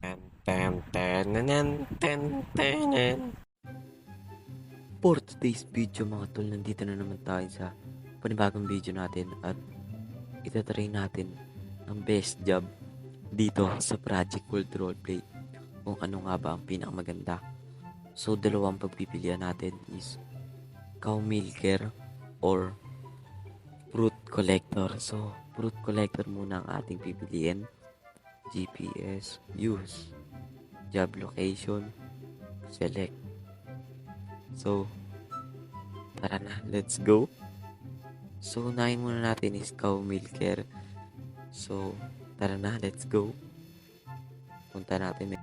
Ten, ten, tenenen, ten, tenen. For today's video mga tol, nandito na naman tayo sa panibagong video natin at itatry natin ang best job dito sa Project World Roleplay, kung ano nga ba ang pinakamaganda. So dalawang pagpipilian natin is cow milker or fruit collector. So fruit collector muna ang ating pipiliin. GPS, use, job location, select. So tara na, let's go. So, unahin muna natin is cow milker. So, tara na, let's go. Punta natin.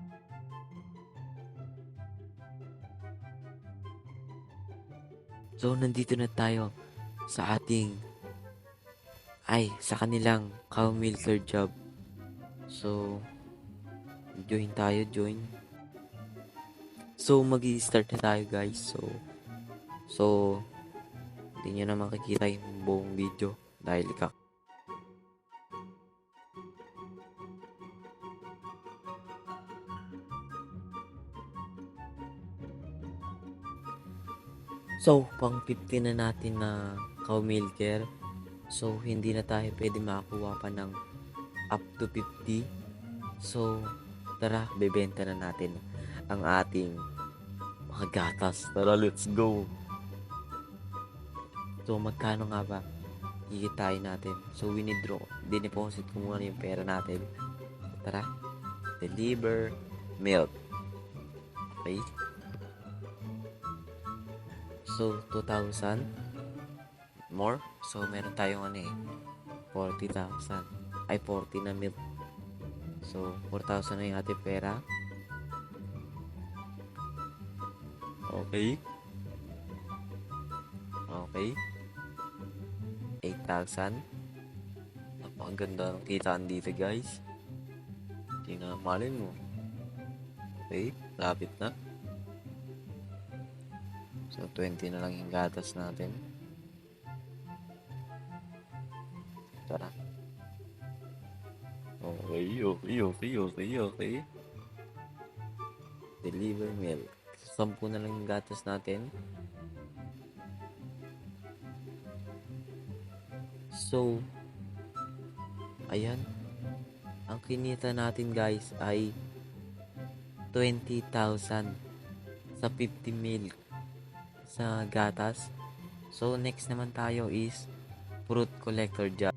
So, nandito na tayo sa sa kanilang cow milker job. So, join tayo, join. So, mag-i-start na tayo guys. So, hindi nyo na makikita yung buong video dahil So, pang 15 na natin na cow milker. So, hindi na tayo pwede makakuha pa ng up to 50. So, tara, bebenta na natin ang ating mga gatas. Tara, let's go. So, magkano nga ba kikitain natin? So, winidraw. Dineposit ko muna yung pera natin. Tara, deliver milk. Okay. So, 2,000 more. So, meron tayong 40,000. Ay, 40 na milk. So, 4,000 na yung ating pera. Okay. Okay. 8,000. Napakaganda ng kitaan dito, guys. Tingnan, malin mo. Okay, lapit na. So, 20 na lang yung gatas natin. Tara. Okay. Deliver milk. 10 na lang yung gatas natin. So, ayan. Ang kinita natin guys ay 20,000 sa 50 milk sa gatas. So, next naman tayo is fruit collector job.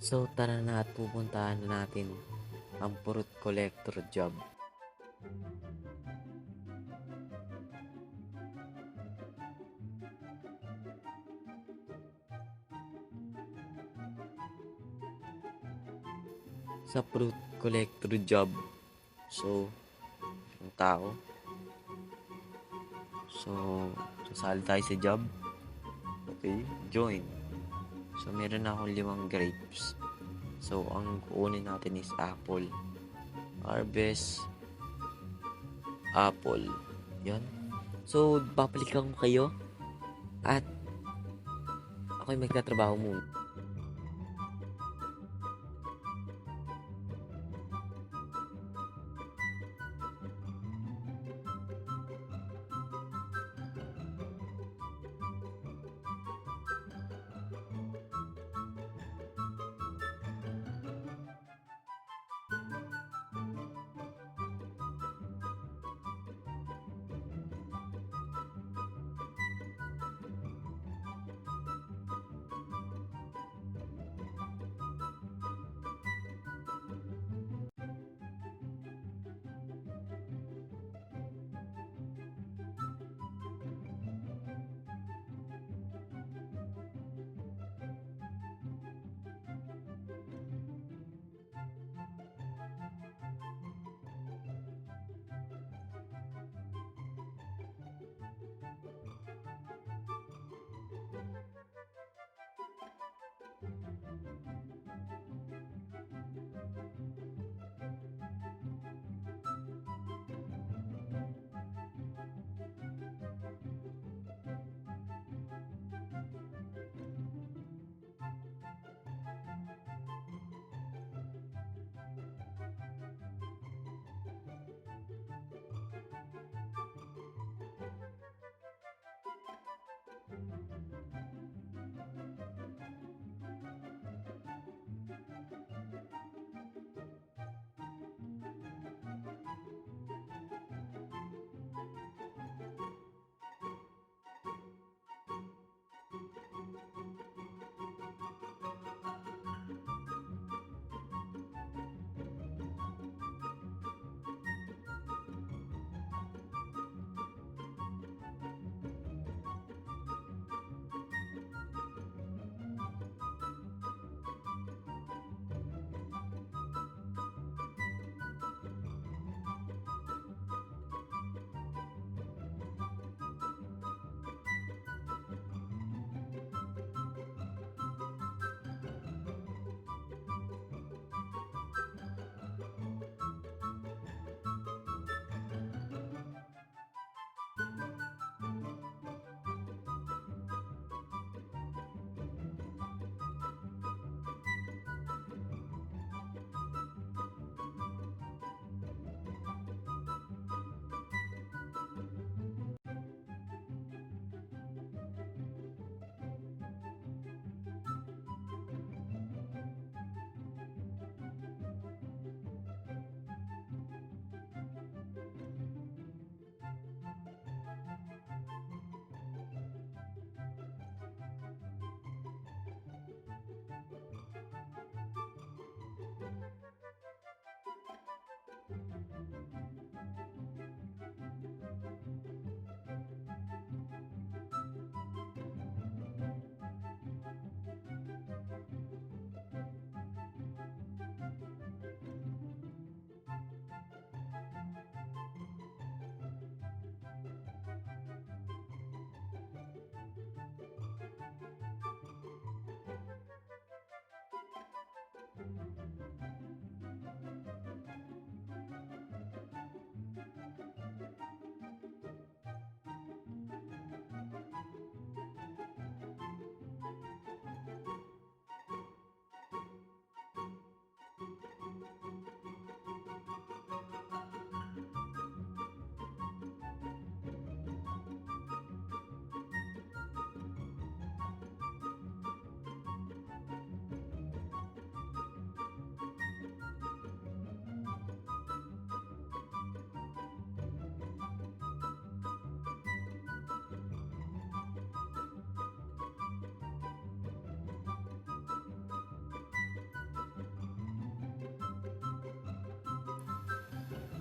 So, tara na at pupuntahan na natin ang fruit collector job. Sa fruit collector job, so, yung tao. So, sasali tayo sa job. Okay, join. So, meron na akong 5 grapes. So, ang kukunin natin is apple. Harvest apple. Yan. So, papalikan ko kayo at ako'y magtatrabaho muna.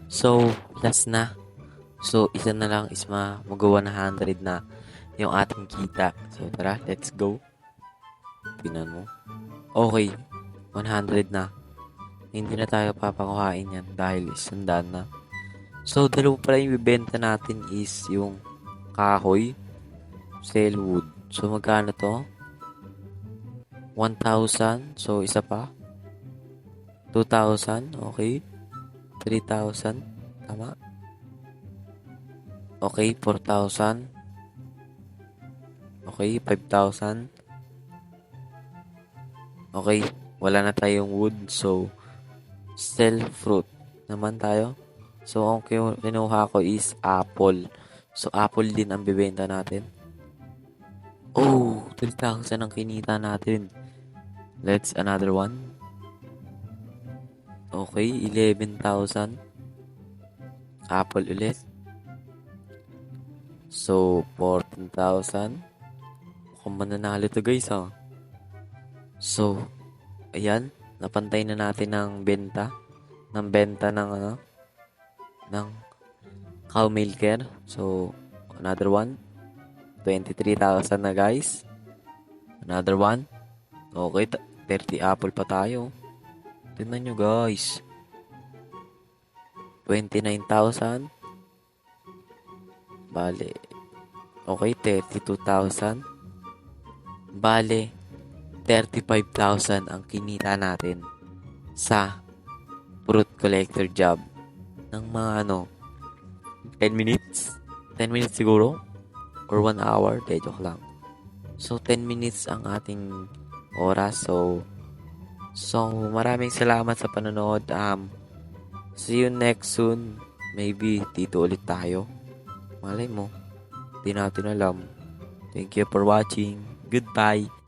So, last na. So, isa na lang is mag-100 na yung ating kita. So, tara, let's go. Tingnan mo. Okay, 100 na. Hindi na tayo papakuhain yan dahil isandaan na. So, dalawa pala yung bibenta natin is yung kahoy, cellwood. So, magkano to? 1,000. So, isa pa. 2,000. Okay. 3,000. Tama. Okay, 4,000. Okay, 5,000. Okay, wala na tayong wood. So, sell fruit naman tayo. So, ang kinuha ko is apple. So, apple din ang bibenta natin. Oh, 3,000 ang kinita natin. Let's another one. Okay, 11,000. Apple ulit. So, 14,000. Mukhang mananalo to guys, ha. So, ayan. Napantay na natin ng benta. Ng benta ng ng cow milker. So, another one. 23,000 na guys. Another one. Okay, 30 apple pa tayo. Tingnan nyo guys. 29,000. Bale. Okay, 32,000. Bale, 35,000 ang kinita natin sa fruit collector job ng mga 10 minutes? 10 minutes siguro? Or 1 hour? De, joke lang. So, 10 minutes ang ating oras. So, maraming salamat sa panonood. See you next soon. Maybe dito ulit tayo. Malay mo. Di natin alam. Thank you for watching. Goodbye.